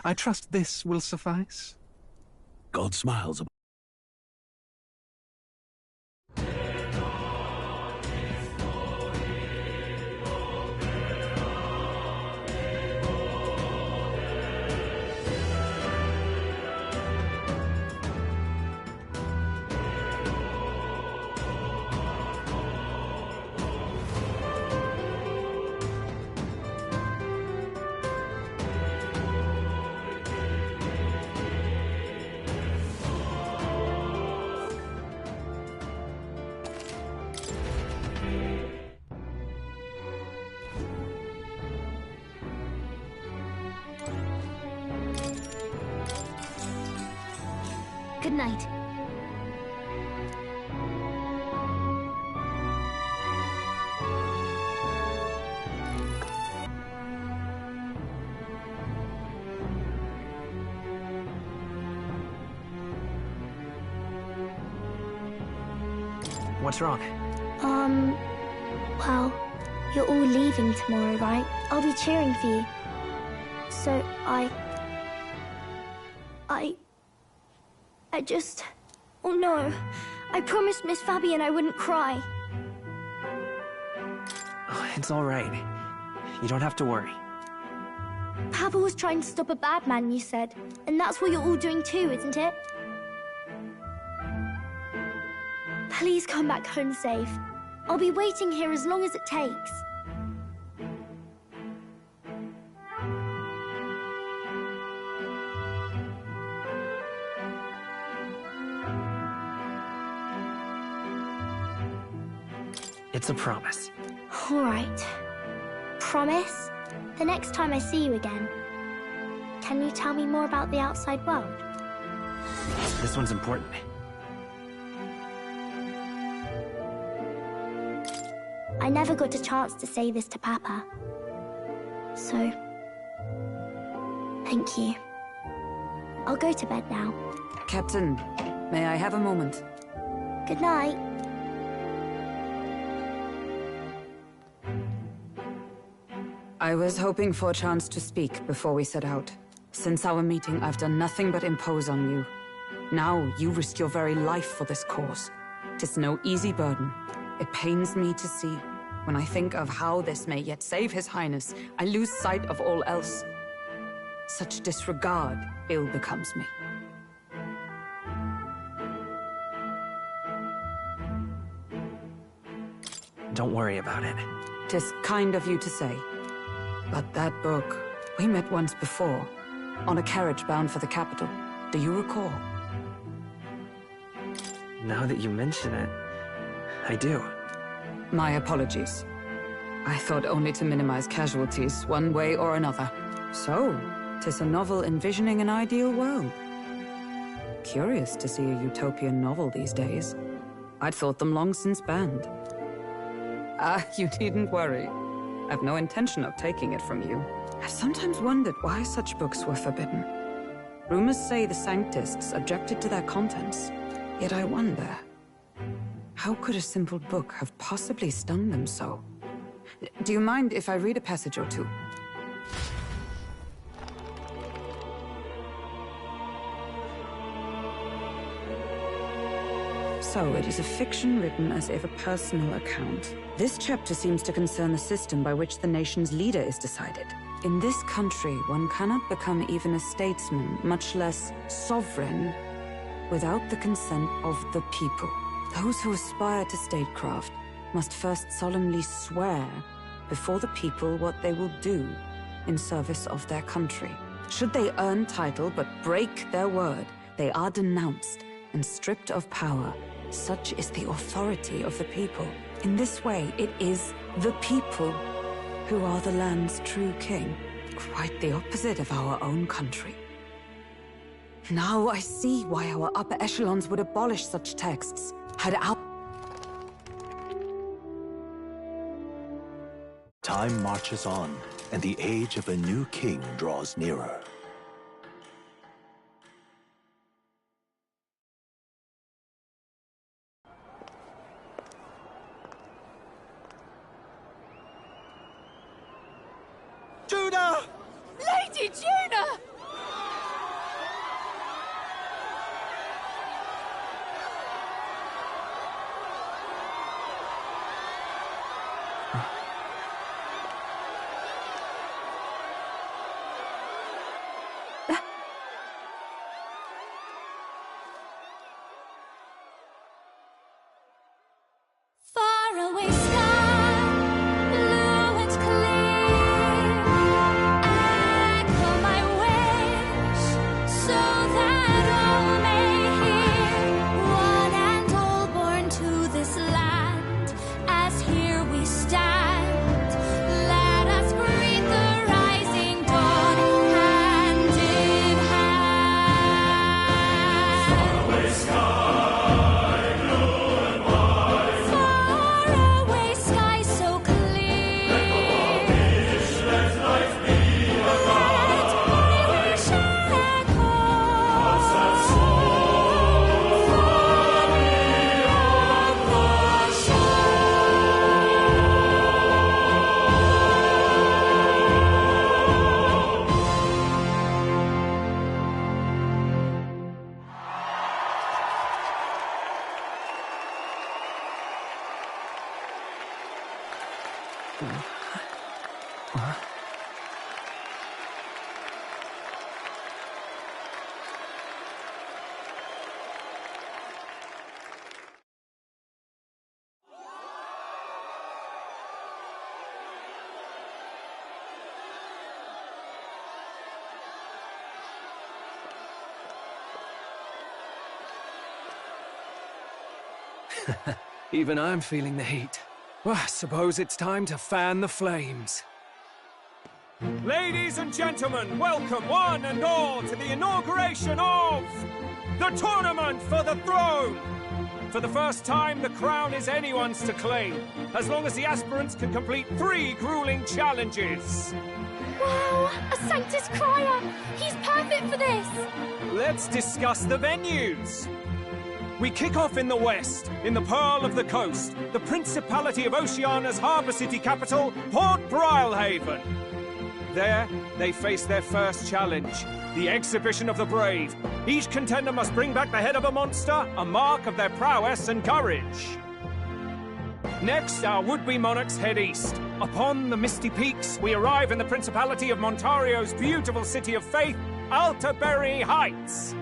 I trust this will suffice. God smiles. Good night. What's wrong? Well, you're all leaving tomorrow, right? I'll be cheering for you. So, I just... Oh no. I promised Miss Fabian I wouldn't cry. Oh, it's all right. You don't have to worry. Papa was trying to stop a bad man, you said. And that's what you're all doing too, isn't it? Please come back home safe. I'll be waiting here as long as it takes. It's a promise. All right. Promise? The next time I see you again, can you tell me more about the outside world? This one's important. I never got a chance to say this to Papa. So, thank you. I'll go to bed now. Captain, may I have a moment? Good night. I was hoping for a chance to speak before we set out. Since our meeting, I've done nothing but impose on you. Now, you risk your very life for this cause. 'Tis no easy burden. It pains me to see. When I think of how this may yet save His Highness, I lose sight of all else. Such disregard ill becomes me. Don't worry about it. 'Tis kind of you to say. But that book, we met once before, on a carriage bound for the capital. Do you recall? Now that you mention it, I do. My apologies. I thought only to minimize casualties, one way or another. So, 'tis a novel envisioning an ideal world. Curious to see a utopian novel these days. I'd thought them long since banned. You needn't worry. I've no intention of taking it from you. I've sometimes wondered why such books were forbidden. Rumors say the Sanctists objected to their contents. Yet I wonder, how could a simple book have possibly stung them so? Do you mind if I read a passage or two? So, it is a fiction written as if a personal account. This chapter seems to concern the system by which the nation's leader is decided. In this country, one cannot become even a statesman, much less sovereign, without the consent of the people. Those who aspire to statecraft must first solemnly swear before the people what they will do in service of their country. Should they earn title but break their word, they are denounced and stripped of power. Such is the authority of the people. In this way, it is the people who are the land's true king. Quite the opposite of our own country. Now I see why our upper echelons would abolish such texts. Had our... Time marches on, and the age of a new king draws nearer. Juna! Lady Juna! Even I'm feeling the heat. Well, I suppose it's time to fan the flames. Ladies and gentlemen, welcome one and all to the inauguration of the Tournament for the Throne! For the first time, the crown is anyone's to claim, as long as the aspirants can complete 3 grueling challenges. Wow, a Sanctus Crier! He's perfect for this! Let's discuss the venues. We kick off in the west, in the Pearl of the Coast, the Principality of Oceania's harbour city capital, Port Brilehaven. There, they face their first challenge, the Exhibition of the Brave. Each contender must bring back the head of a monster, a mark of their prowess and courage. Next, our would-be monarchs head east. Upon the misty peaks, we arrive in the Principality of Montario's beautiful city of faith, Altaberry Heights.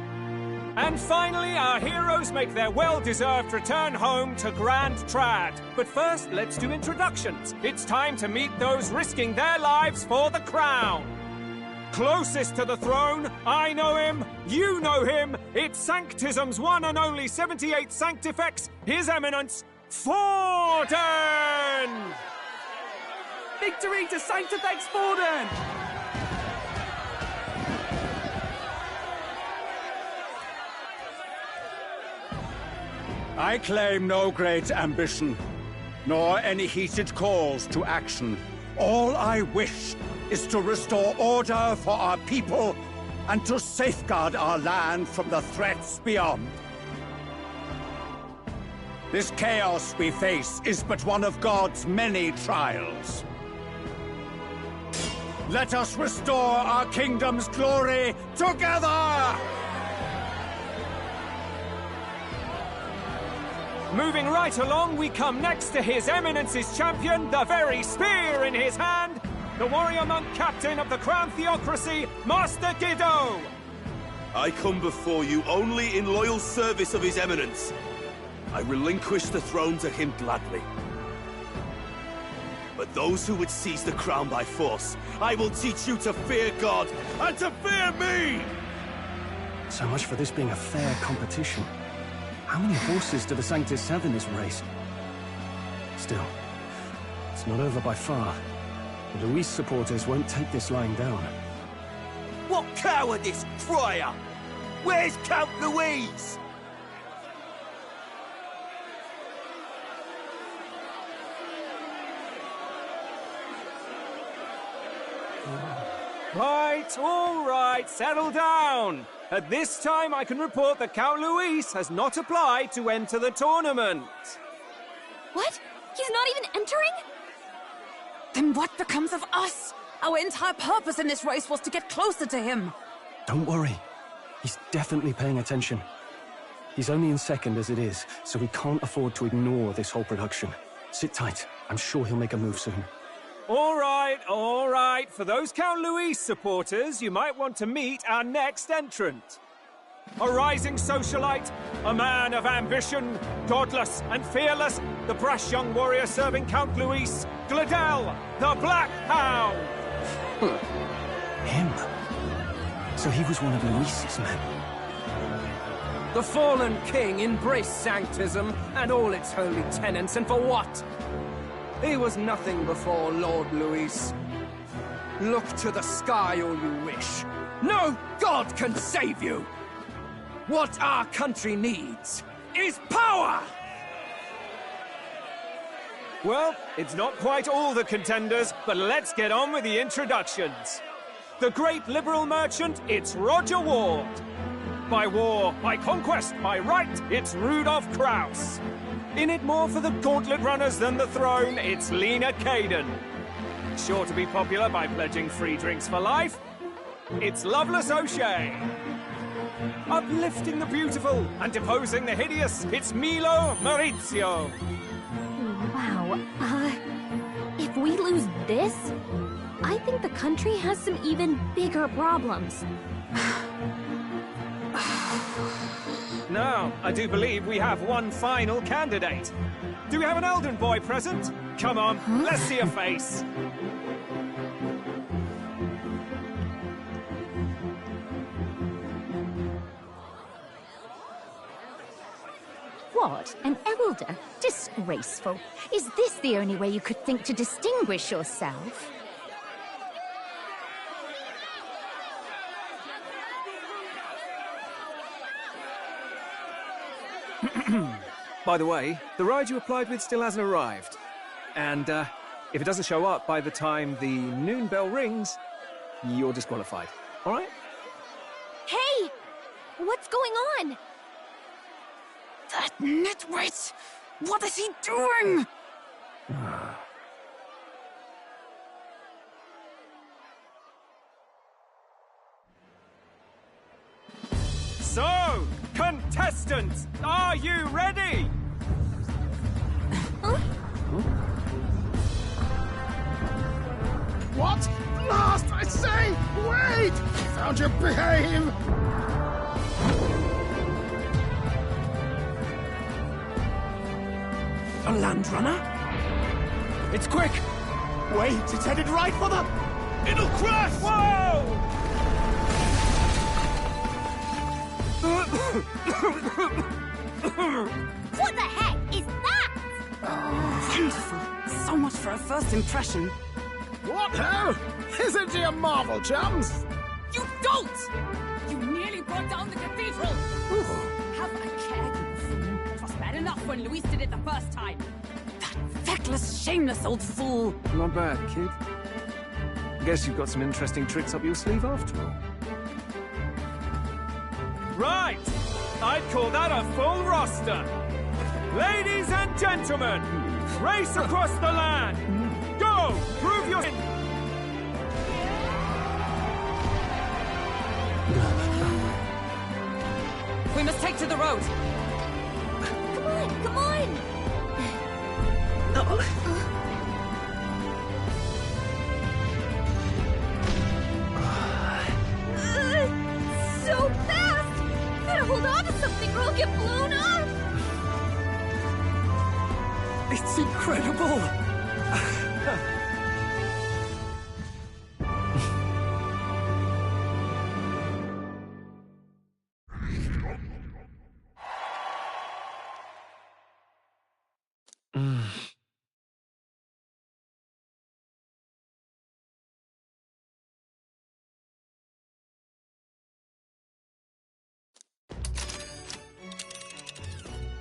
And finally, our heroes make their well-deserved return home to Grand Trad. But first, let's do introductions. It's time to meet those risking their lives for the crown. Closest to the throne, I know him, you know him. It's Sanctism's one and only 78th Sanctifex, His Eminence, Forden! Victory to Sanctifex Forden! I claim no great ambition, nor any heated calls to action. All I wish is to restore order for our people and to safeguard our land from the threats beyond. This chaos we face is but one of God's many trials. Let us restore our kingdom's glory together! Moving right along, we come next to His Eminence's champion, the very spear in his hand, the warrior monk captain of the Crown Theocracy, Master Guido! I come before you only in loyal service of His Eminence. I relinquish the throne to him gladly. But those who would seize the crown by force, I will teach you to fear God and to fear me! So much for this being a fair competition. How many horses do the Sanctus have in this race? Still, it's not over by far. The Luis supporters won't take this lying down. What cowardice, Crier! Where's Count Louise? All right, settle down. At this time, I can report that Count Luis has not applied to enter the tournament. What? He's not even entering? Then what becomes of us? Our entire purpose in this race was to get closer to him. Don't worry. He's definitely paying attention. He's only in second as it is, so we can't afford to ignore this whole production. Sit tight. I'm sure he'll make a move soon. All right. For those Count Luis supporters, you might want to meet our next entrant. A rising socialite, a man of ambition, godless and fearless, the brash young warrior serving Count Luis, Gladel, the Black Hound. Him? So he was one of Luis's men. The fallen king embraced Sanctism and all its holy tenets, and for what? He was nothing before Lord Luis. Look to the sky all you wish. No god can save you! What our country needs is power! Well, it's not quite all the contenders, but let's get on with the introductions. The great liberal merchant, it's Roger Ward. By war, by conquest, by right, it's Rudolph Kraus. In it more for the gauntlet runners than the throne, it's Lena Caden. Sure to be popular by pledging free drinks for life, it's Loveless O'Shea. Uplifting the beautiful and deposing the hideous, it's Milo Maurizio. Wow, if we lose this, I think the country has some even bigger problems. Now, I do believe we have one final candidate. Do we have an Elden boy present? Come on, let's see a face. What? An elder? Disgraceful. Is this the only way you could think to distinguish yourself? By the way, the ride you applied with still hasn't arrived. And, if it doesn't show up by the time the noon bell rings, you're disqualified. All right? Hey! What's going on? That nitwit! What is he doing? So, contestants, are you ready? What? Last, I say! Wait! Found you behave! A land runner? It's quick! Wait, it's headed right for the... It'll crash! Whoa! What the heck is that? Wonderful. So much for a first impression. What ho? Isn't he a marvel, chums? You don't! You nearly brought down the cathedral! Have a care, you fool. It was bad enough when Luis did it the first time. That feckless, shameless old fool. Not bad, kid. Guess you've got some interesting tricks up your sleeve after all. Right! I'd call that a full roster. Ladies and gentlemen, race across the land. Go! Prove your... We must take to the road. Come on, come on! So fast! Better hold on to something or I'll get blown up! It's incredible!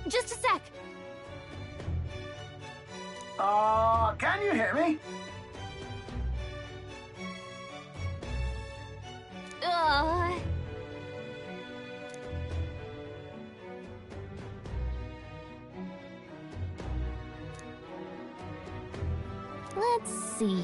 Just a sec. Can you hear me? Let's see.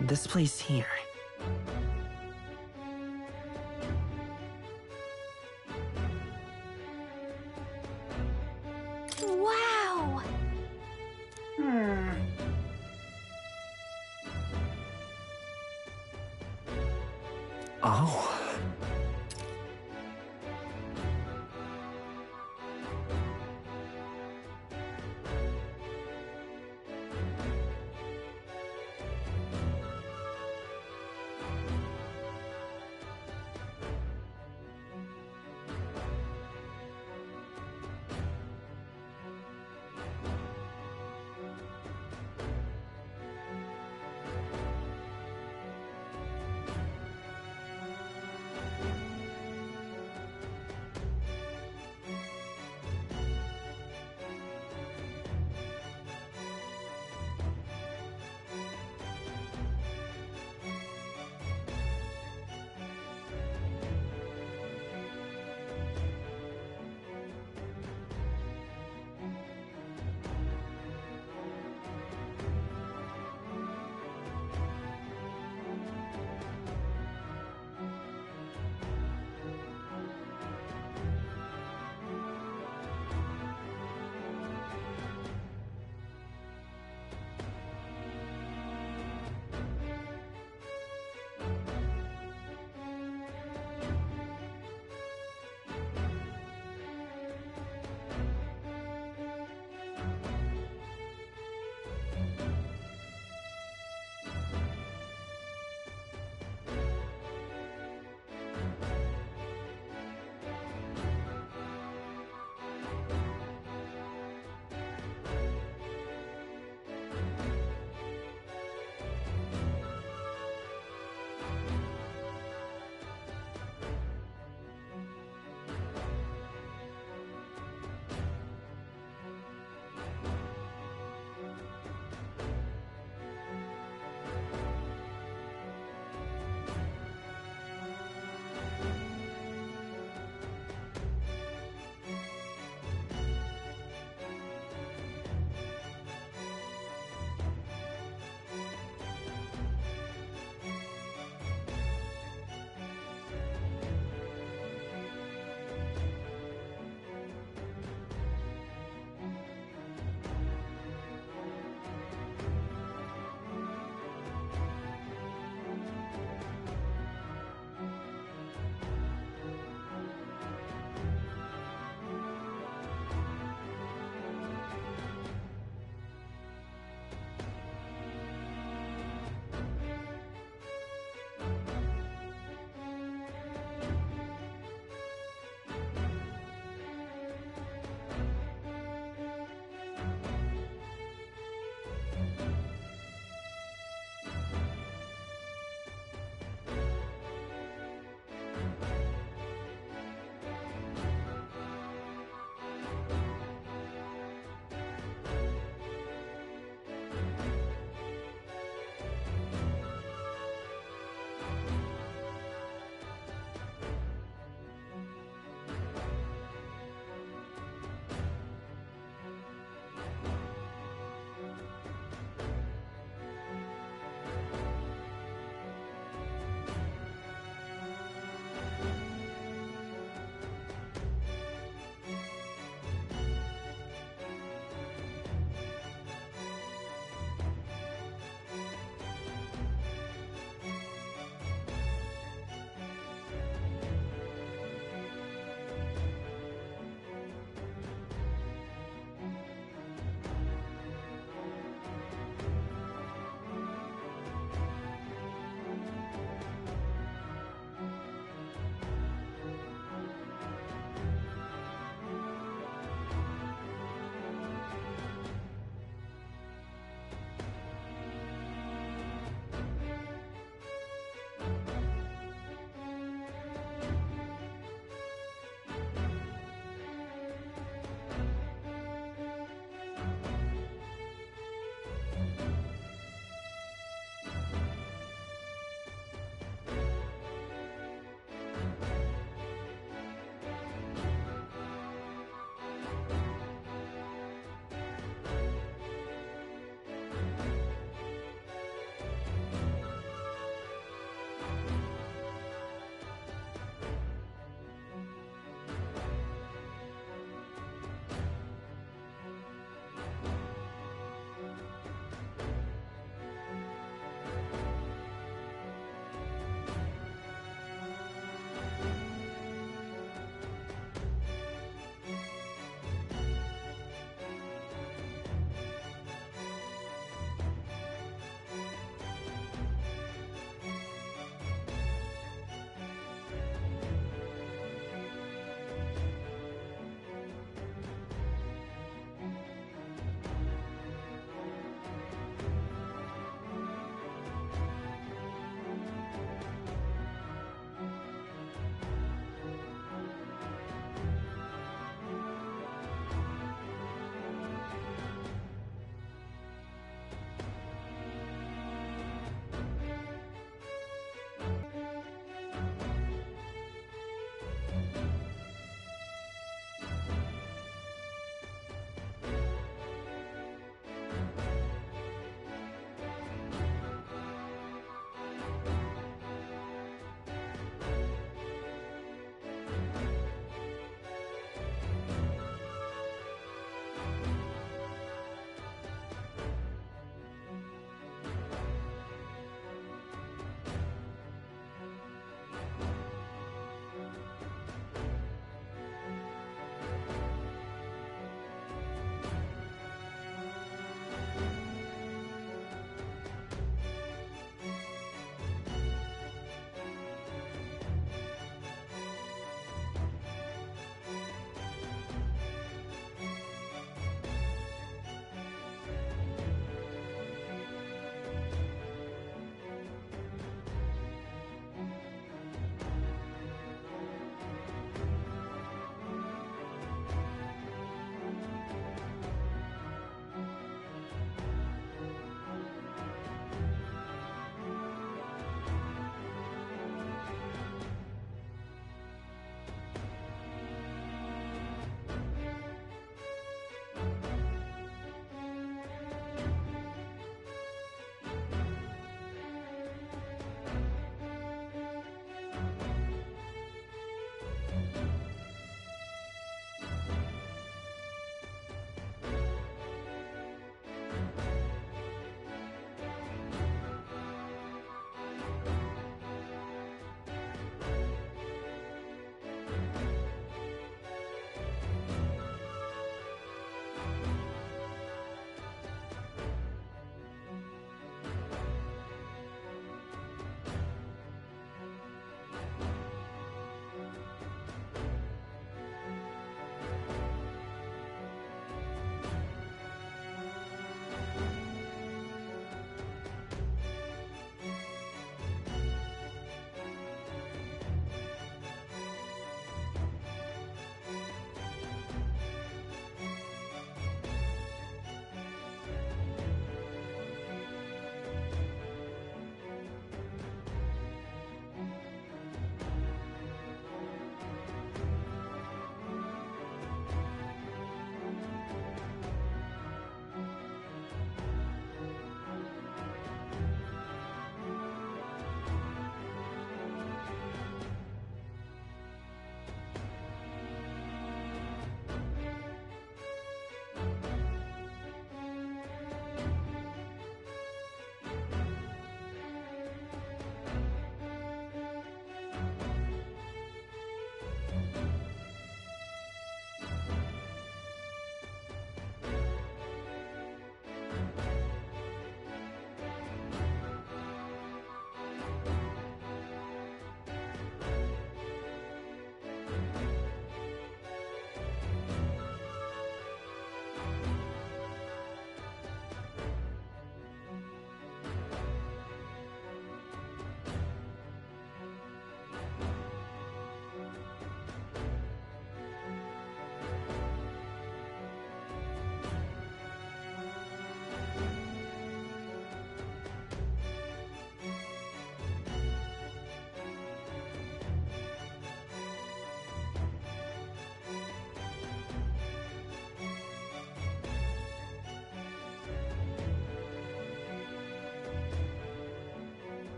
This place here. Wow! Oh.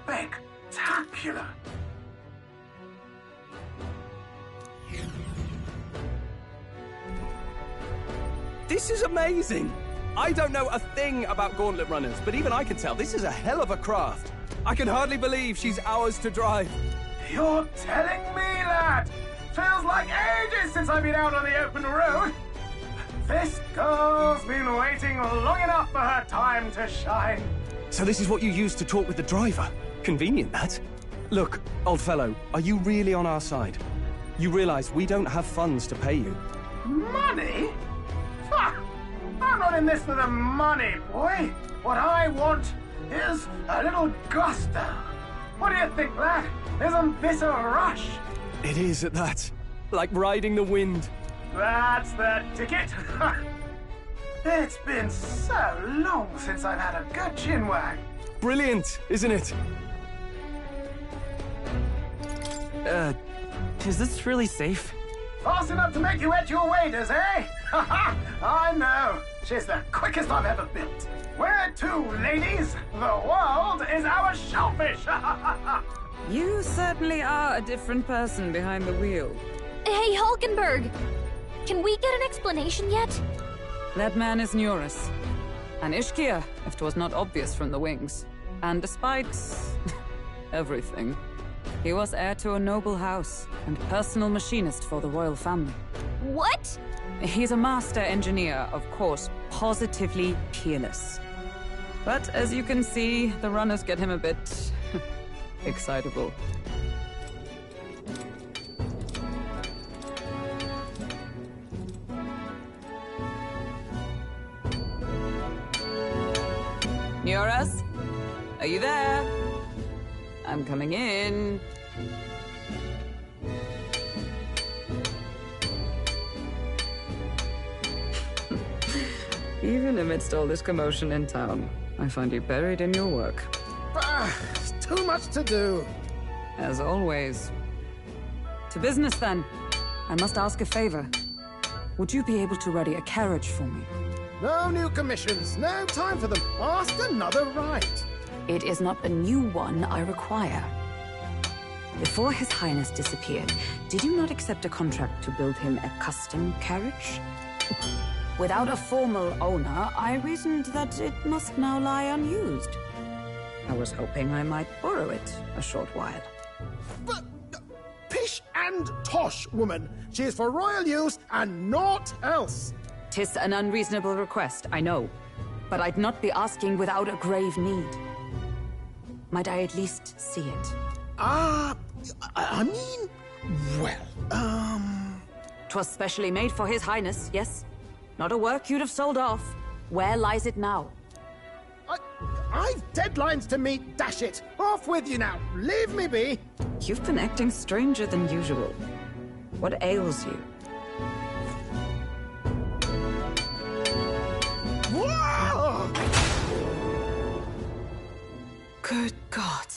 spectacular. This is amazing! I don't know a thing about gauntlet runners, but even I can tell this is a hell of a craft. I can hardly believe she's ours to drive. You're telling me, lad? Feels like ages since I've been out on the open road. This girl's been waiting long enough for her time to shine. So this is what you use to talk with the driver? Convenient, that. Look, old fellow, are you really on our side? You realize we don't have funds to pay you. Money? Ha! I'm not in this for the money, boy. What I want is a little gusto. What do you think, lad? Isn't this a rush? It is at that. Like riding the wind. That's the ticket. It's been so long since I've had a good chinwag. Brilliant, isn't it? Is this really safe? Fast enough to make you wet your waders, eh? I know. She's the quickest I've ever built. Where to, ladies? The world is our shellfish. You certainly are a different person behind the wheel. Hey, Hulkenberg! Can we get an explanation yet? That man is Neurus. An Ishkia, if 'twas not obvious from the wings. And despite everything, he was heir to a noble house and personal machinist for the royal family. What? He's a master engineer, of course, positively peerless. But as you can see, the runners get him a bit excitable. Neurus? Are you there? I'm coming in. Even amidst all this commotion in town, I find you buried in your work. Too much to do. As always. To business, then. I must ask a favor. Would you be able to ready a carriage for me? No new commissions. No time for them. Ask another right. It is not a new one I require. Before His Highness disappeared, did you not accept a contract to build him a custom carriage? Without a formal owner, I reasoned that it must now lie unused. I was hoping I might borrow it a short while. But pish and tosh, woman. She is for royal use and naught else. 'Tis an unreasonable request, I know. But I'd not be asking without a grave need. Might I at least see it? I mean, well, 'Twas specially made for His Highness, yes? Not a work you'd have sold off. Where lies it now? I've deadlines to meet, dash it! Off with you now! Leave me be! You've been acting stranger than usual. What ails you? Whoa! Good God.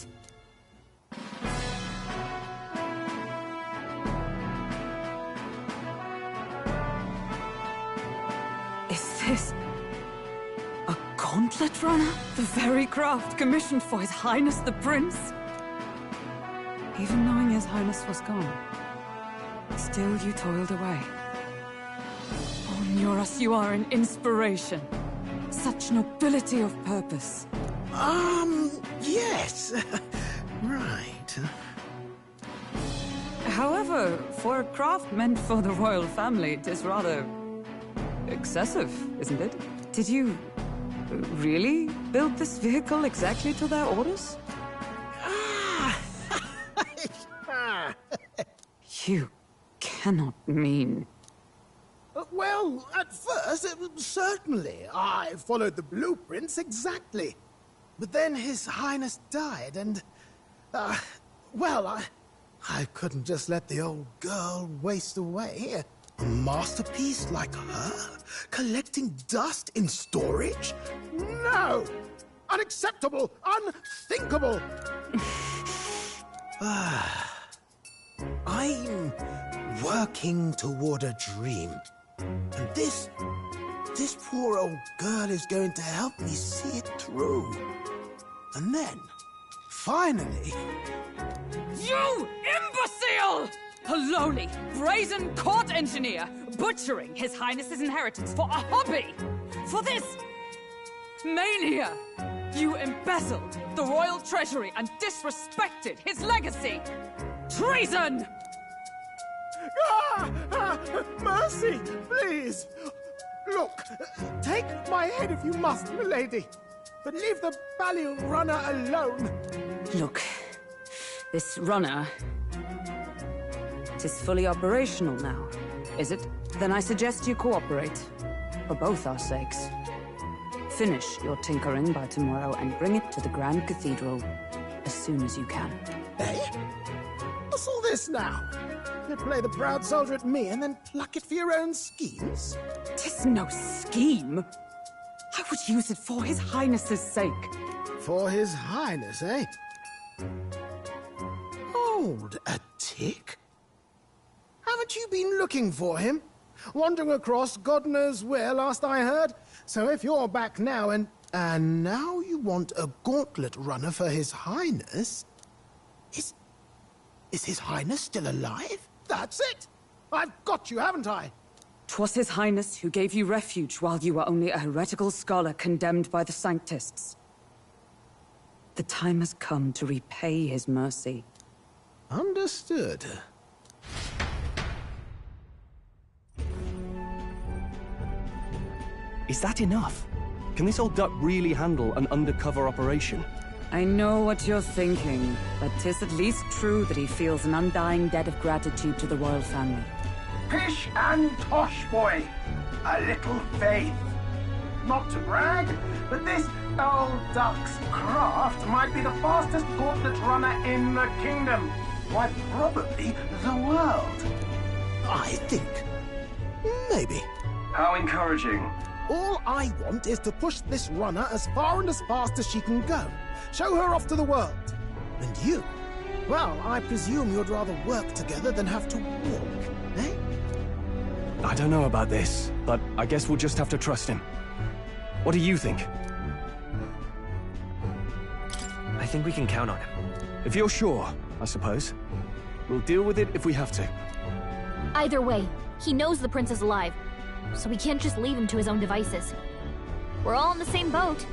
Is this a gauntlet runner? The very craft commissioned for His Highness the Prince? Even knowing His Highness was gone, still you toiled away. Oh, Neurus, you are an inspiration. Such nobility of purpose. Yes. Right. However, for a craft meant for the royal family, it is rather excessive, isn't it? Did you really build this vehicle exactly to their orders? You cannot mean... Well, at first, certainly. I followed the blueprints exactly. But then His Highness died, and... well, I couldn't just let the old girl waste away. A masterpiece like her? Collecting dust in storage? No! Unacceptable! Unthinkable! I'm working toward a dream. And this poor old girl is going to help me see it through. And then, Finally! You imbecile! A lowly, brazen court engineer butchering His Highness's inheritance for a hobby! For this mania! You embezzled the royal treasury and disrespected his legacy! Treason! Mercy, please! Look, take my head if you must, milady, but leave the Balliol runner alone. Look, this runner... it is fully operational now, is it? Then I suggest you cooperate, for both our sakes. Finish your tinkering by tomorrow and bring it to the Grand Cathedral as soon as you can. Eh? What's all this now? You play the proud soldier at me and then pluck it for your own schemes? 'Tis no scheme. I would use it for His Highness's sake. For His Highness, eh? Hold a tick. Haven't you been looking for him? Wandering across God knows where, last I heard. So if you're back now and now you want a gauntlet runner for His Highness... Is His Highness still alive? That's it! I've got you, haven't I? 'Twas His Highness who gave you refuge while you were only a heretical scholar condemned by the Sanctists. The time has come to repay his mercy. Understood. Is that enough? Can this old duck really handle an undercover operation? I know what you're thinking, but 'tis at least true that he feels an undying debt of gratitude to the royal family. Pish and tosh, boy. A little faith. Not to brag, but this old duck's craft might be the fastest gauntlet runner in the kingdom. Why, probably the world. I think. Maybe. How encouraging. All I want is to push this runner as far and as fast as she can go. Show her off to the world. And you? Well, I presume you'd rather work together than have to walk, eh? I don't know about this, but I guess we'll just have to trust him. What do you think? I think we can count on him. If you're sure, I suppose. We'll deal with it if we have to. Either way, he knows the prince is alive, so we can't just leave him to his own devices. We're all in the same boat.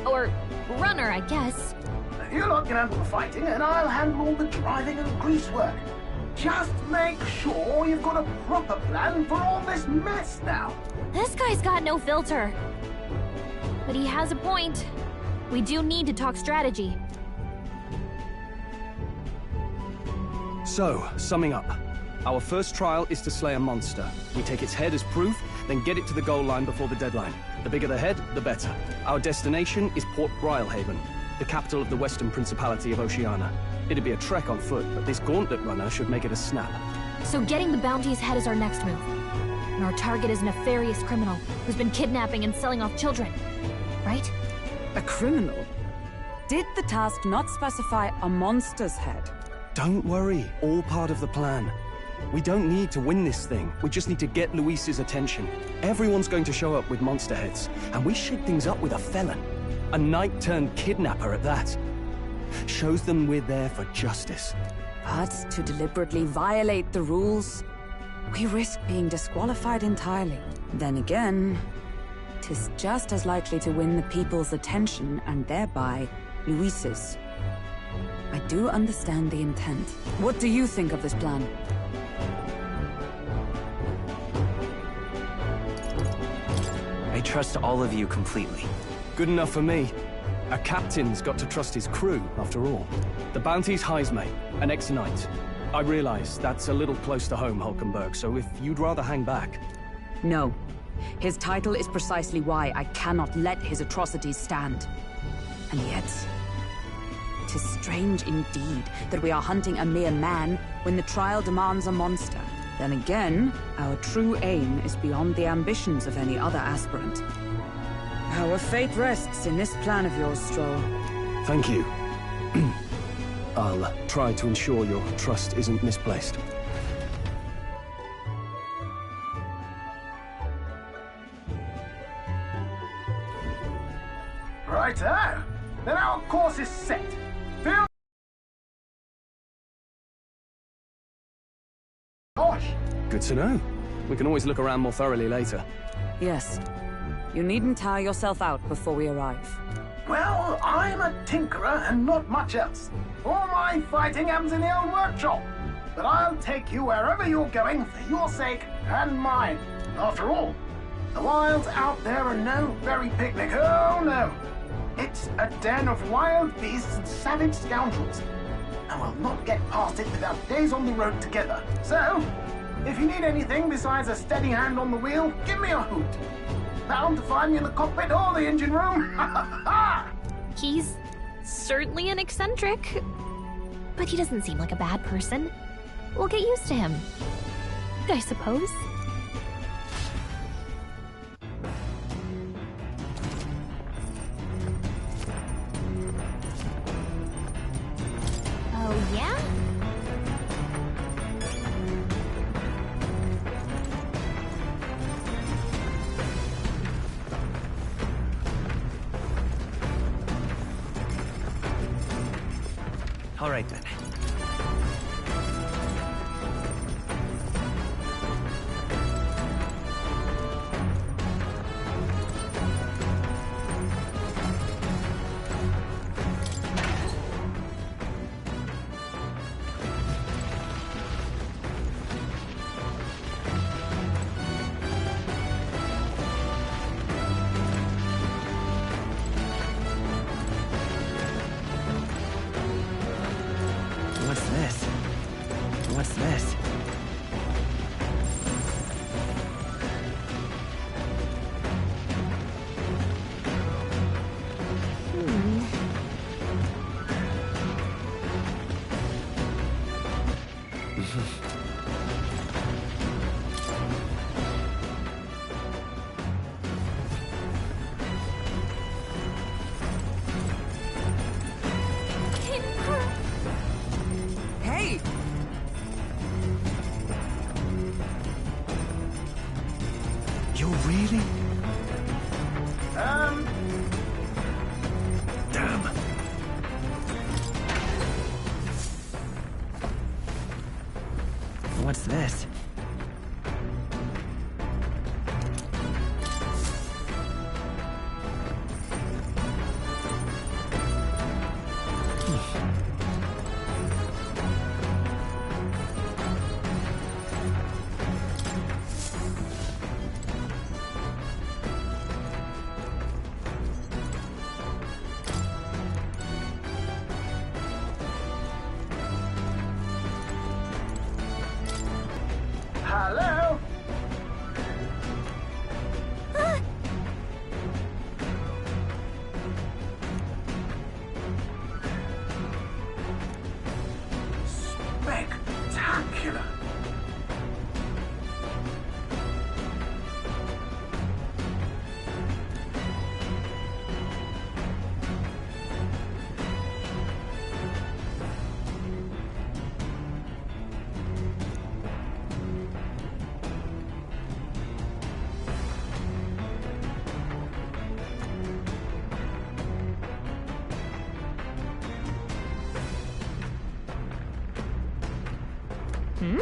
Or runner, I guess. You lot can handle the fighting, and I'll handle all the driving and grease work. Just make sure you've got a proper plan for all this mess now. This guy's got no filter. But he has a point. We do need to talk strategy. So, summing up. Our first trial is to slay a monster. We take its head as proof, then get it to the goal line before the deadline. The bigger the head, the better. Our destination is Port Brilehaven, the capital of the Western Principality of Oceania. It'd be a trek on foot, but this gauntlet runner should make it a snap. So getting the bounty's head is our next move. And our target is a nefarious criminal who's been kidnapping and selling off children. Right? A criminal? Did the task not specify a monster's head? Don't worry, all part of the plan. We don't need to win this thing. We just need to get Luis's attention. Everyone's going to show up with monster heads, and we shake things up with a felon. A knight-turned-kidnapper at that. Shows them we're there for justice. But to deliberately violate the rules, we risk being disqualified entirely. Then again, 'tis just as likely to win the people's attention and thereby Luis's. I do understand the intent. What do you think of this plan? I trust all of you completely. Good enough for me. A captain's got to trust his crew, after all. The bounty's Heismay, an ex-knight. I realize that's a little close to home, Hulkenberg, so if you'd rather hang back... No. His title is precisely why I cannot let his atrocities stand. And yet... 'tis strange indeed that we are hunting a mere man when the trial demands a monster. Then again, our true aim is beyond the ambitions of any other aspirant. Our fate rests in this plan of yours, Stroll. Thank you. I'll try to ensure your trust isn't misplaced. Righto. Then our course is set. to know. We can always look around more thoroughly later. Yes. You needn't tire yourself out before we arrive. Well, I'm a tinkerer and not much else. All my fighting happens in the old workshop. But I'll take you wherever you're going for your sake and mine. After all, the wilds out there are no very picnic. Oh, no. It's a den of wild beasts and savage scoundrels. And we'll not get past it without days on the road together. So, if you need anything besides a steady hand on the wheel, give me a hoot. Bound to find me in the cockpit or the engine room. He's certainly an eccentric, but he doesn't seem like a bad person. We'll get used to him, I suppose. Oh, yeah? All right then. What's this? What's this? Hey! You're really? Damn. What's this? Hello? Spectacular. Hmm?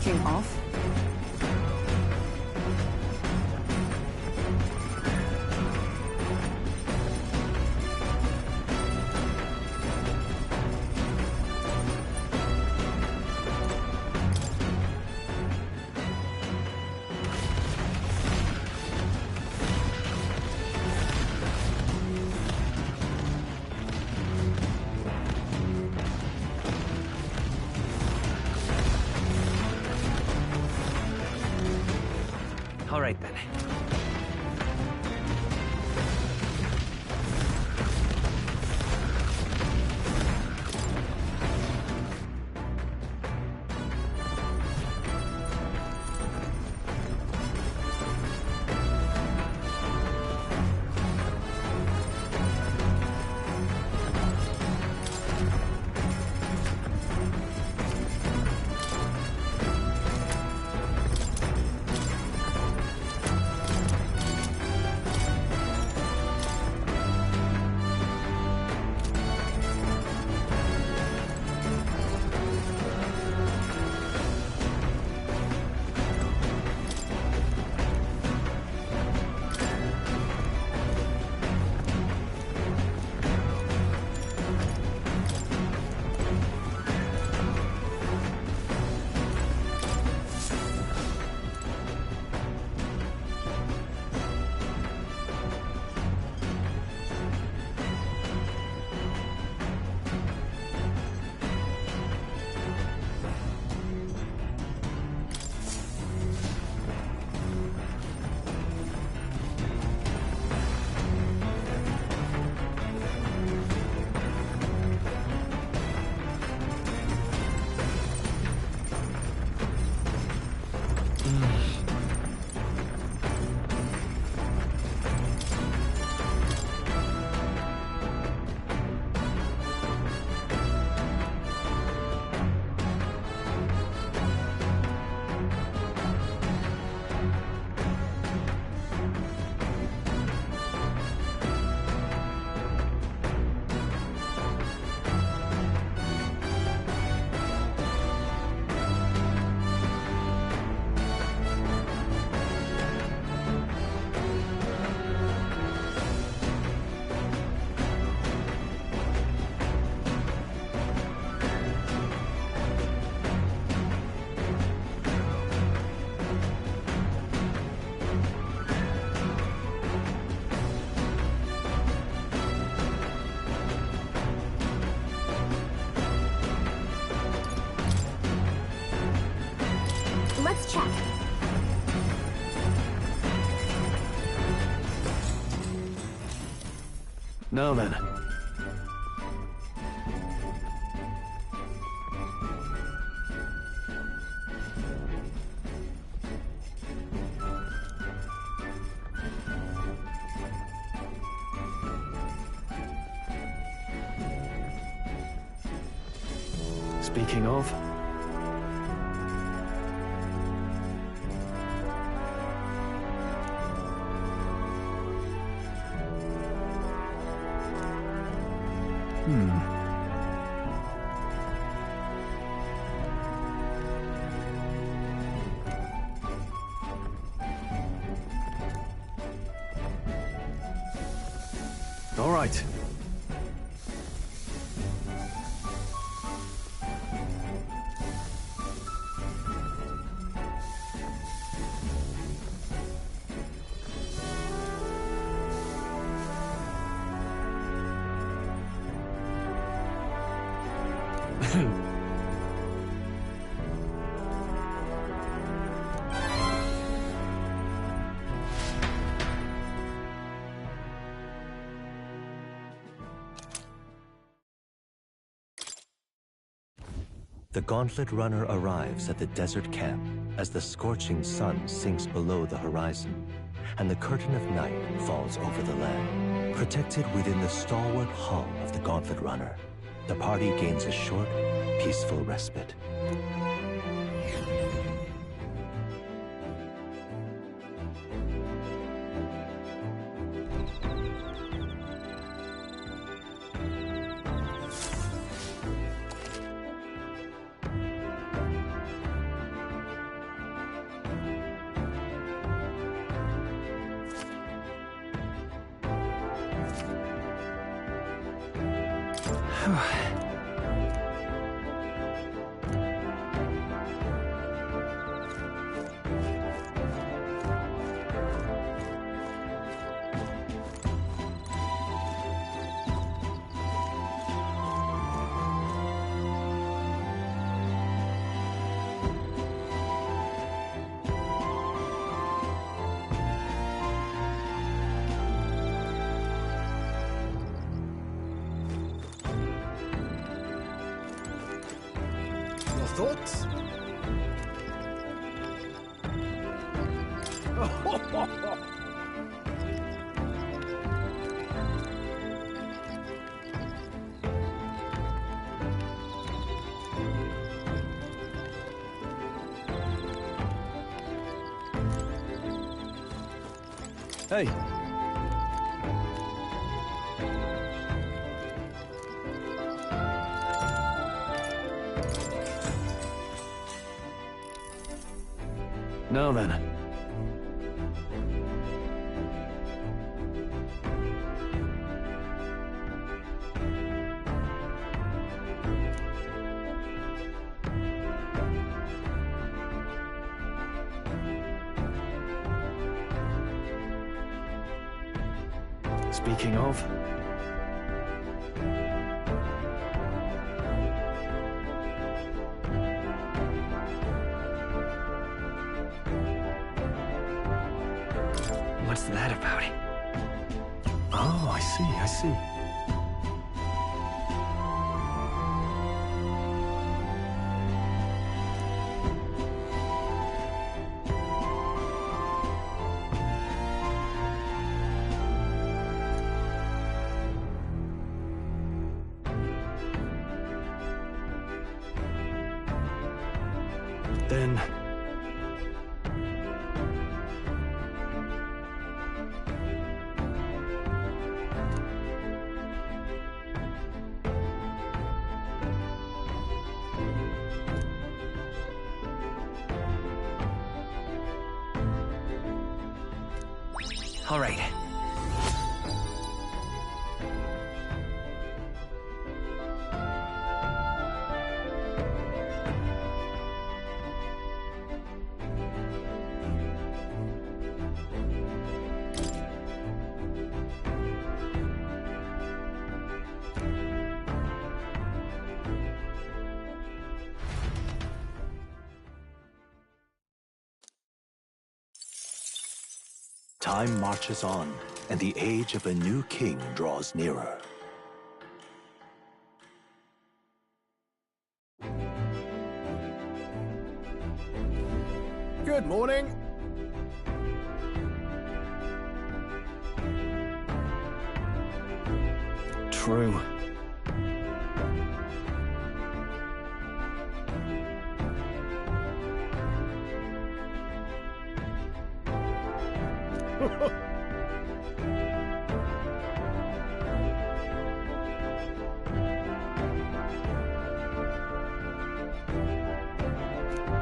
Speaking of... All right, then. Let's check. Now then. Speaking of... All right. The Gauntlet Runner arrives at the desert camp as the scorching sun sinks below the horizon, and the curtain of night falls over the land. Protected within the stalwart hull of the Gauntlet Runner, the party gains a short, peaceful respite. Thoughts? Hey. Now then. Speaking of... What's that about? Oh, I see. Then... All right. Time marches on, and the age of a new king draws nearer. Good morning. True.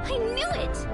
I knew it!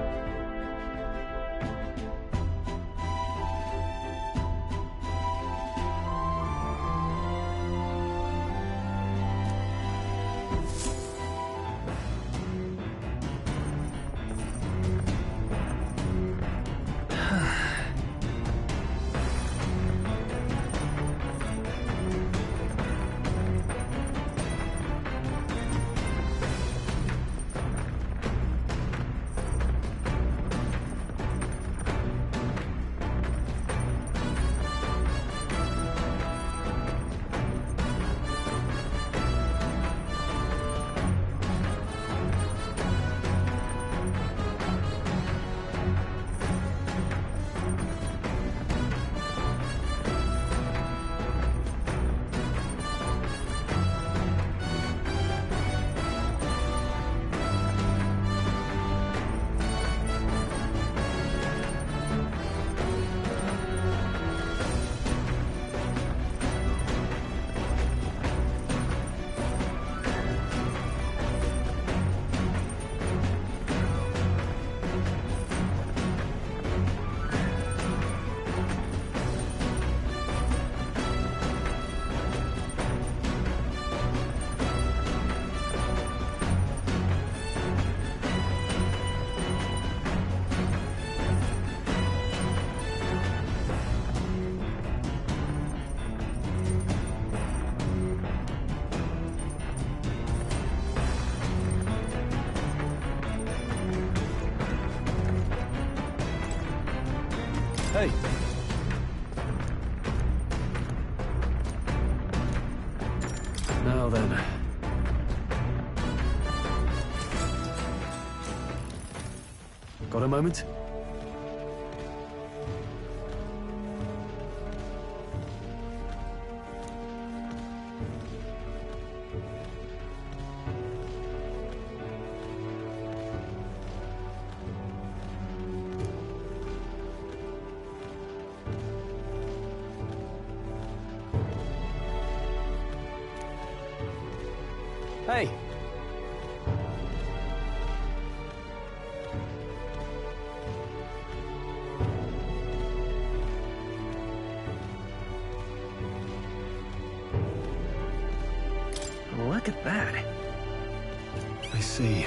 Hey. Now then. Got a moment? Hey. Look at that. I see.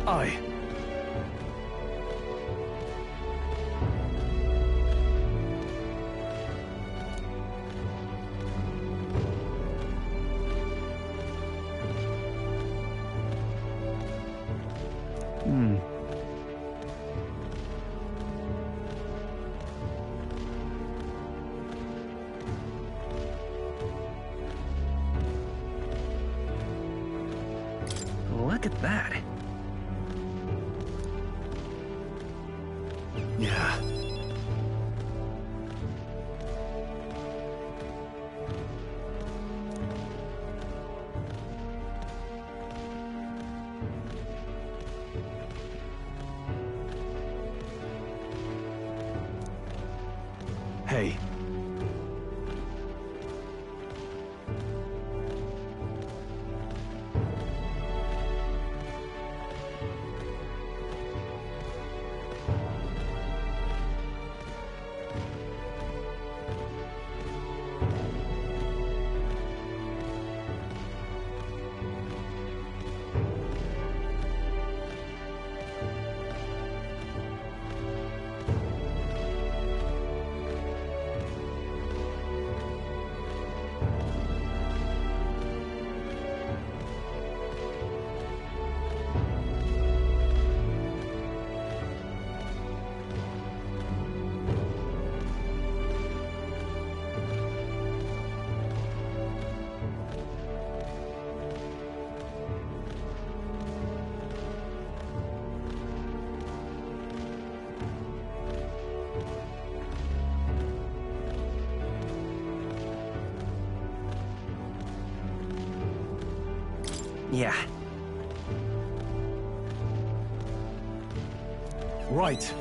Aye. Look at that. Yeah. Hey. Yeah. Right.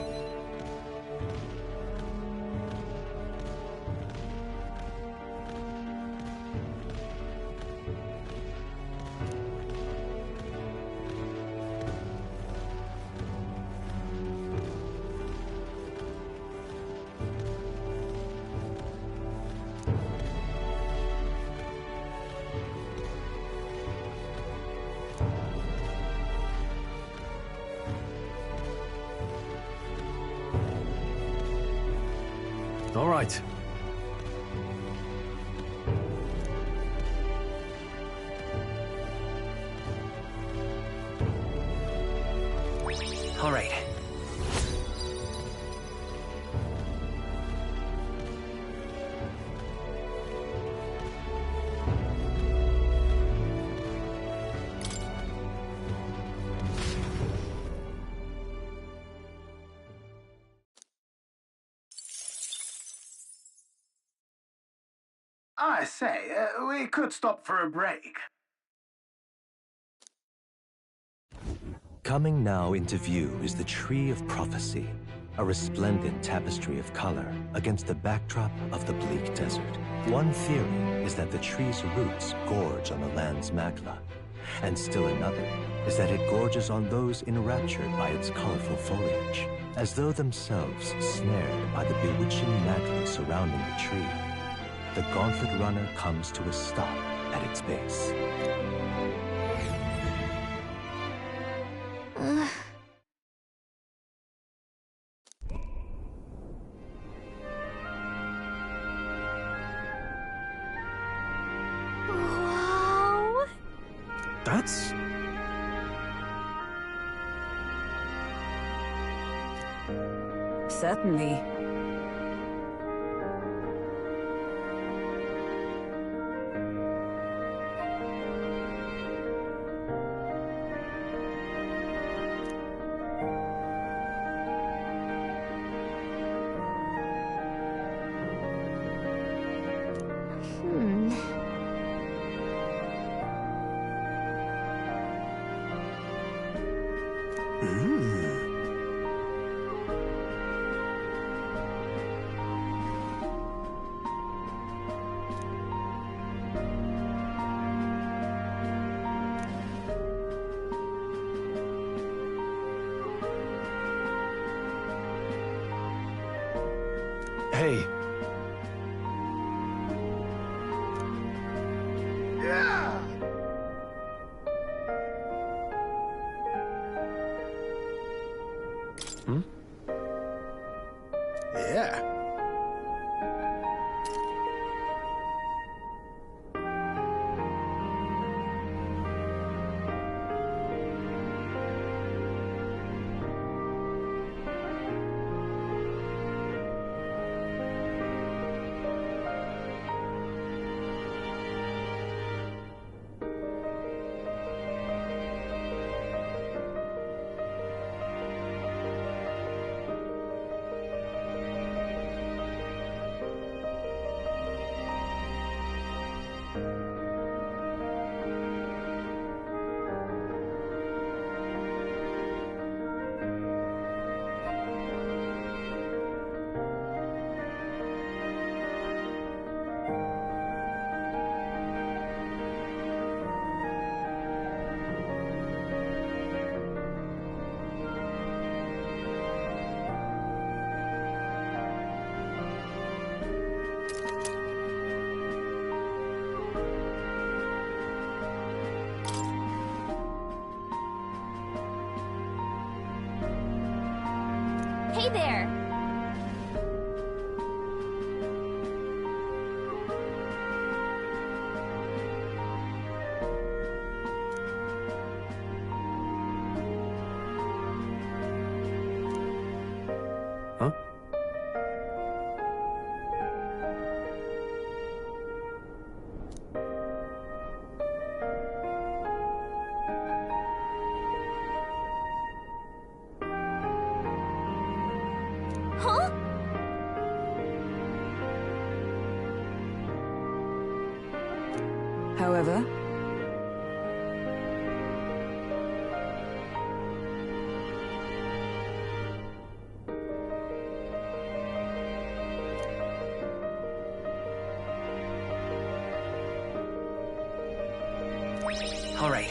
All right. All right. I say, we could stop for a break. Coming now into view is the Tree of Prophecy, a resplendent tapestry of color against the backdrop of the bleak desert. One theory is that the tree's roots gorge on the land's magla, and still another is that it gorges on those enraptured by its colorful foliage, as though themselves snared by the bewitching magla surrounding the tree. The Gauntlet Runner comes to a stop at its base. Wow. That's certainly. Hey. Yeah! Hmm? Yeah. Hey there! Huh? Huh? However, All right.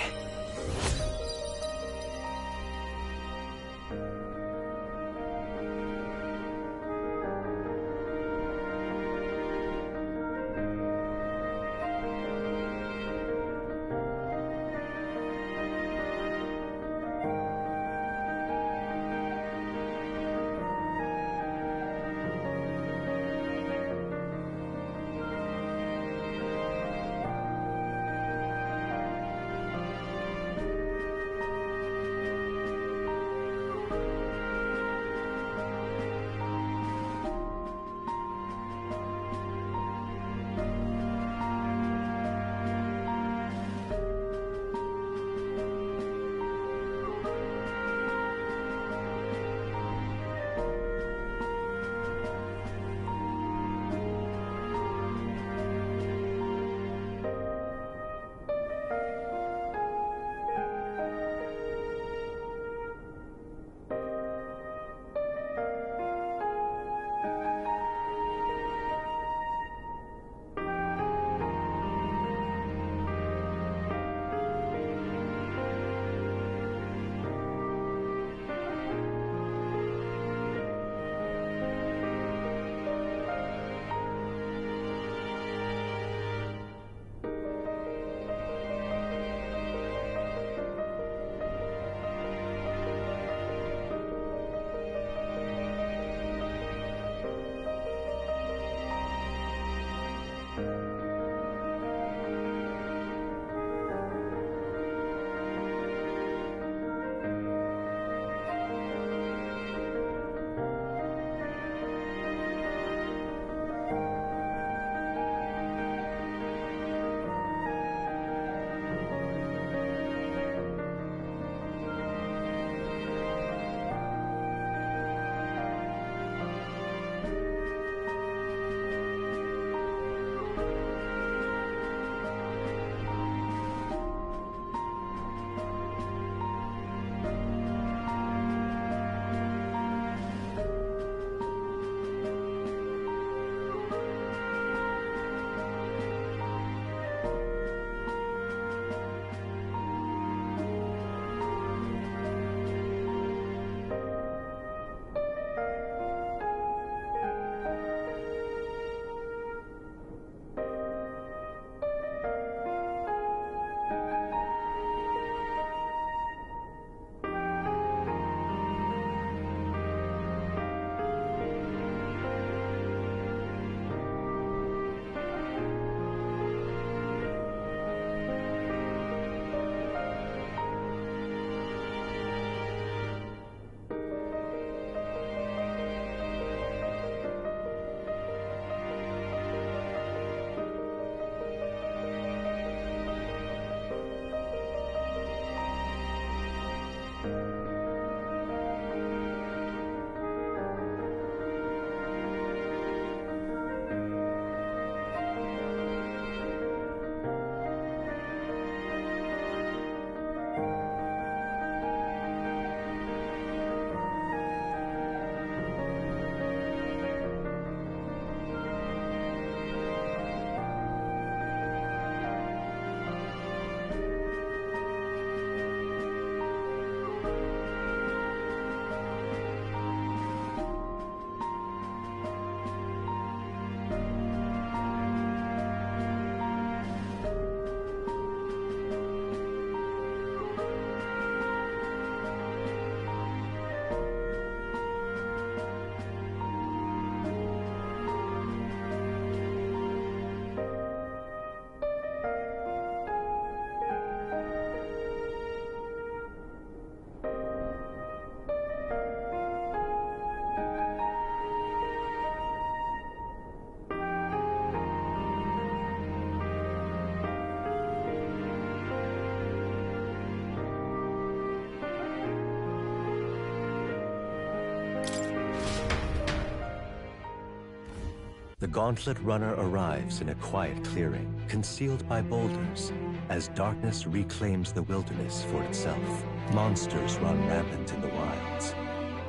The Gauntlet Runner arrives in a quiet clearing, concealed by boulders, as darkness reclaims the wilderness for itself. Monsters run rampant in the wilds.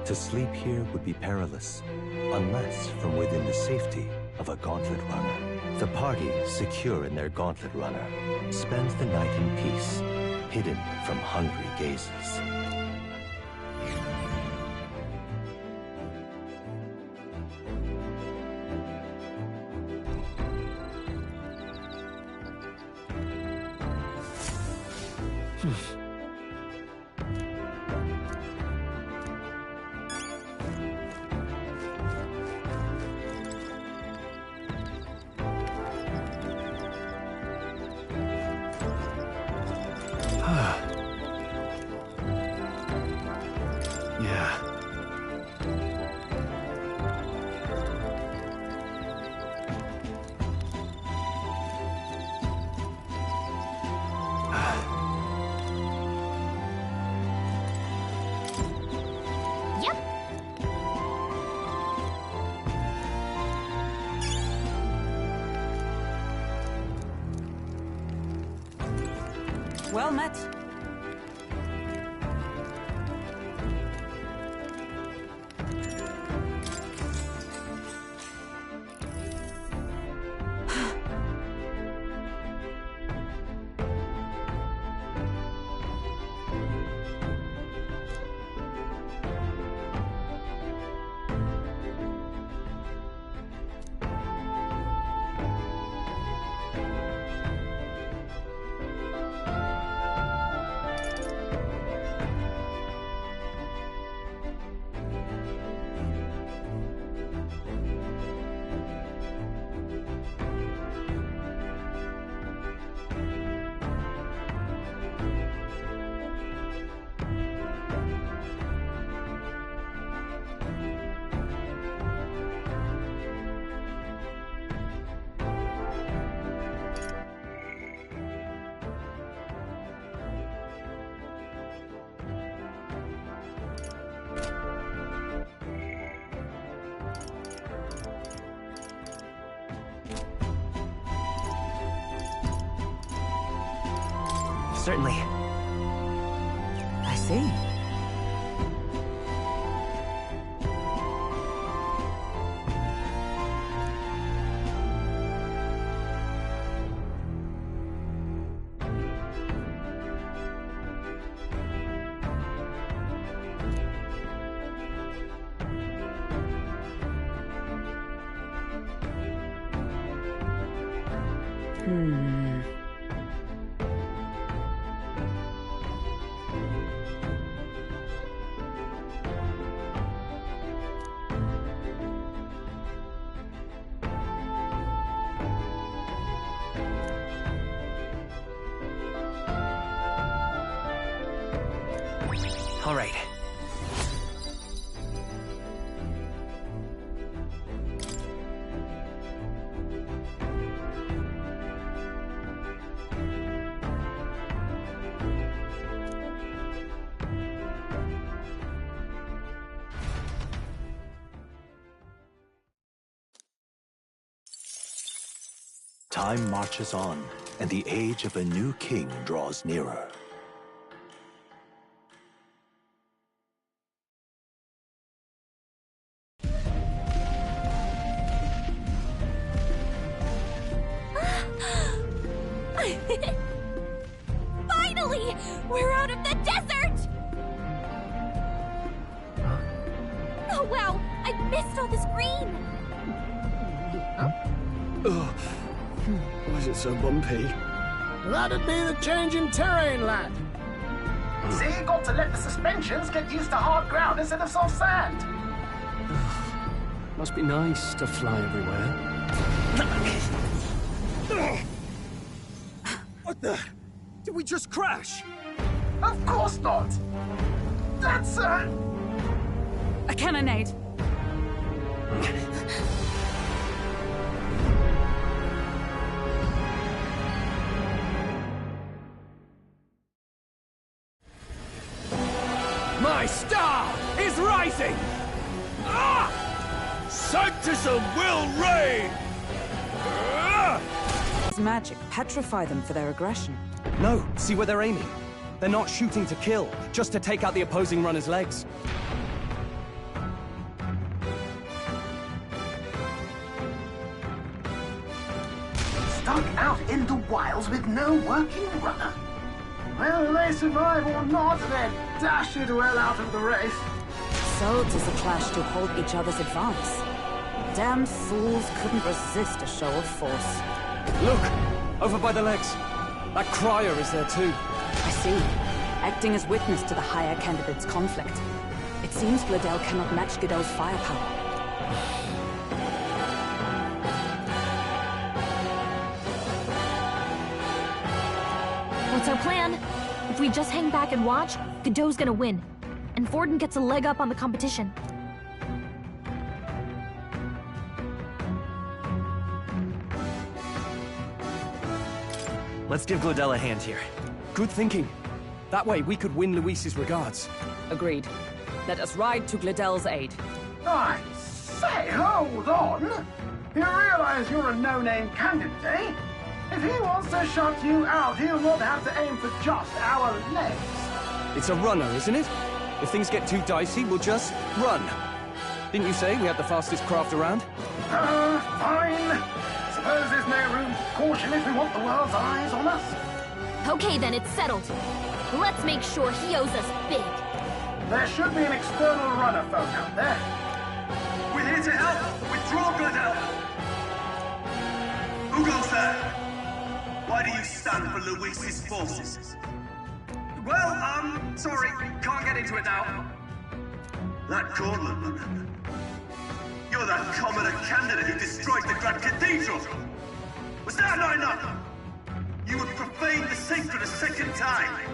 To sleep here would be perilous, unless from within the safety of a Gauntlet Runner. The party, secure in their Gauntlet Runner, spends the night in peace, hidden from hungry gazes. Yeah. Yep. Well met. Certainly. I see. All right. Time marches on, and the age of a new king draws nearer. Finally! We're out of the desert! Oh wow! I missed all this green! Ugh. Why is it so bumpy? That'd be the change in terrain, lad. See, you got to let the suspensions get used to hard ground instead of soft sand. Must be nice to fly everywhere. What the? Did we just crash? Of course not. That's a cannonade. My star is rising! Ah! Sanctism will reign! Magic petrify them for their aggression. No, see where they're aiming. They're not shooting to kill, just to take out the opposing runner's legs. stuck out in the wilds with no working runner. Whether they survive or not, they're dashed well out of the race. So 'tis a clash to halt each other's advance. Damned fools couldn't resist a show of force. Look! Over by the legs. That crier is there too. I see. Acting as witness to the higher candidate's conflict. It seems Gladel cannot match Godot's firepower. What's our plan? If we just hang back and watch, Godot's gonna win. And Forden gets a leg up on the competition. Let's give Gladel a hand here. Good thinking. That way we could win Luis's regards. Agreed. Let us ride to Gladel's aid. I say, hold on! You realize you're a no-name candidate, eh? If he wants to shut you out, he'll not have to aim for just our legs. It's a runner, isn't it? If things get too dicey, we'll just run. Didn't you say we had the fastest craft around? Fine. Suppose there's no room for caution if we want the world's eyes on us. Okay then, it's settled. Let's make sure he owes us big. There should be an external runner folk out there. We're here to help! Withdraw, Gladel! Who goes there? Why do you stand for Luis's forces? Well, sorry, can't get into it now. That gauntlet runner. You're that commoner candidate who destroyed the Grand Cathedral! Was that not enough? You would profane the sacred a second time!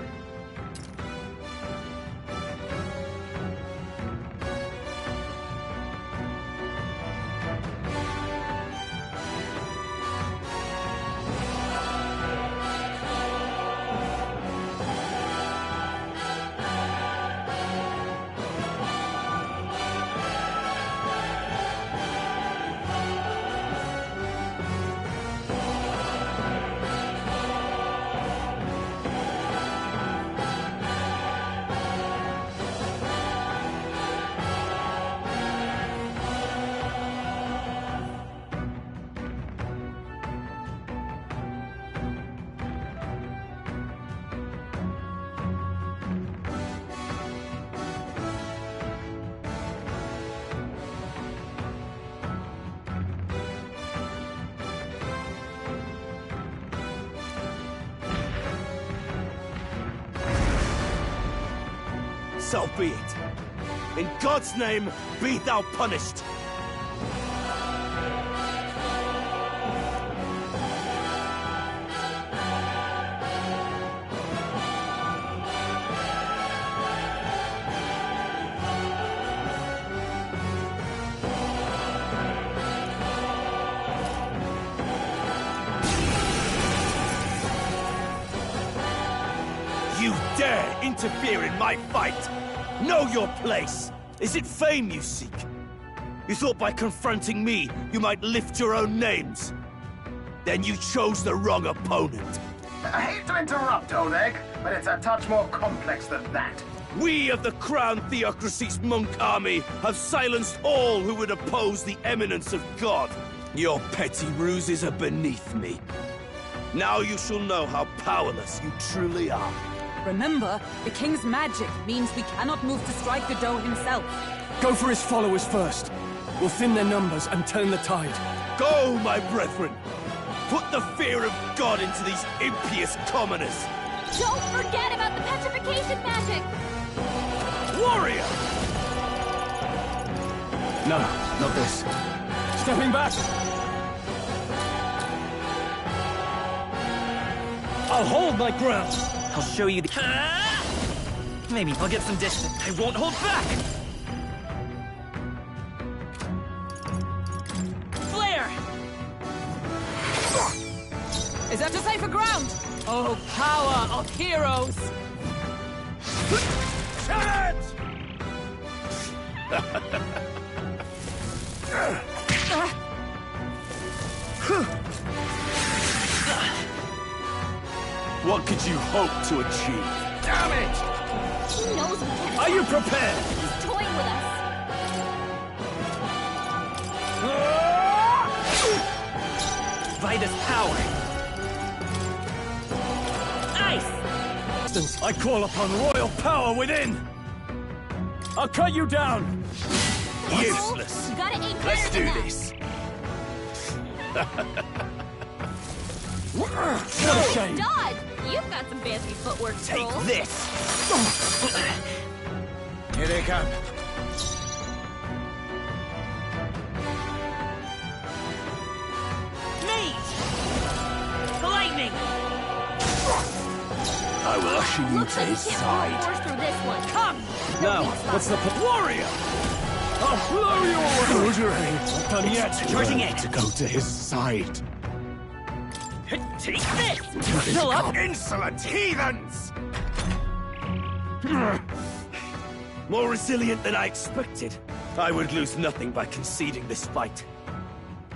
So be it. In God's name, be thou punished. You dare interfere in my fight! Know your place! Is it fame you seek? You thought by confronting me, you might lift your own names? Then you chose the wrong opponent. I hate to interrupt, Old Egg, but it's a touch more complex than that. We of the Crown Theocracy's monk army have silenced all who would oppose the eminence of God. Your petty ruses are beneath me. Now you shall know how powerless you truly are. Remember, the king's magic means we cannot move to strike Godot himself. Go for his followers first. We'll thin their numbers and turn the tide. Go, my brethren! Put the fear of God into these impious commoners! Don't forget about the petrification magic! Warrior! No, not this. Stepping back! I'll hold my ground! I'll show you the... Maybe I'll get some distance. I won't hold back! Flare! Is that to safer ground? Oh, power of heroes! Challenge! What could you hope to achieve? Damn it! He knows we can't. Are you prepared? He's toying with us. Vida's power. Ice! I call upon royal power within! I'll cut you down! Useless! You gotta aim Let's better do than that. this! What a shame! Dodge! You've got some fancy footwork, Take Troll. this! Here they come. Lightning! I will usher you Looks to like his we can't side. force through this one. Come! Now, what's the Warrior! I'll blow you away! Hold your aim. Not done yet. Charging it! To go to his side. Take this! Still up? Insolent heathens! More resilient than I expected. I would lose nothing by conceding this fight.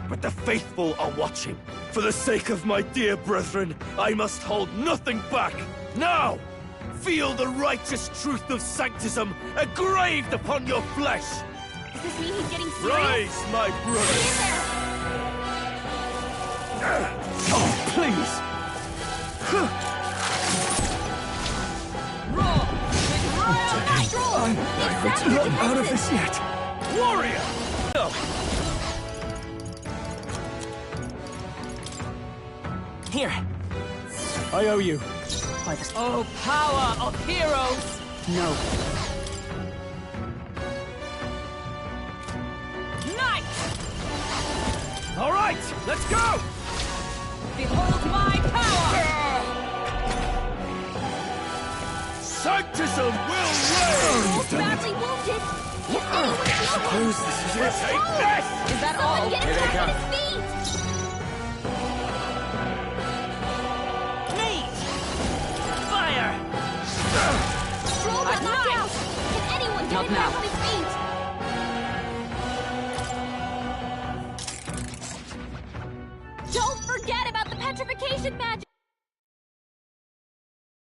But the faithful are watching. For the sake of my dear brethren, I must hold nothing back. Now, feel the righteous truth of sanctism engraved upon your flesh. Does this mean he's getting serious? Rise, my brothers. Oh, please! Roar! With royal natural! I'm not out of this yet! Warrior! Here. I owe you. Oh, power of heroes! No. Knight! All right, let's go! Behold my power! Sanctism will reign! Troll's badly wounded. Can anyone heal him? Suppose this is it. Take this! Is that Someone all? get him back on his feet! Fire! Troll got knocked out! Can anyone get Not him back now. on his feet? Don't forget about the petrification magic!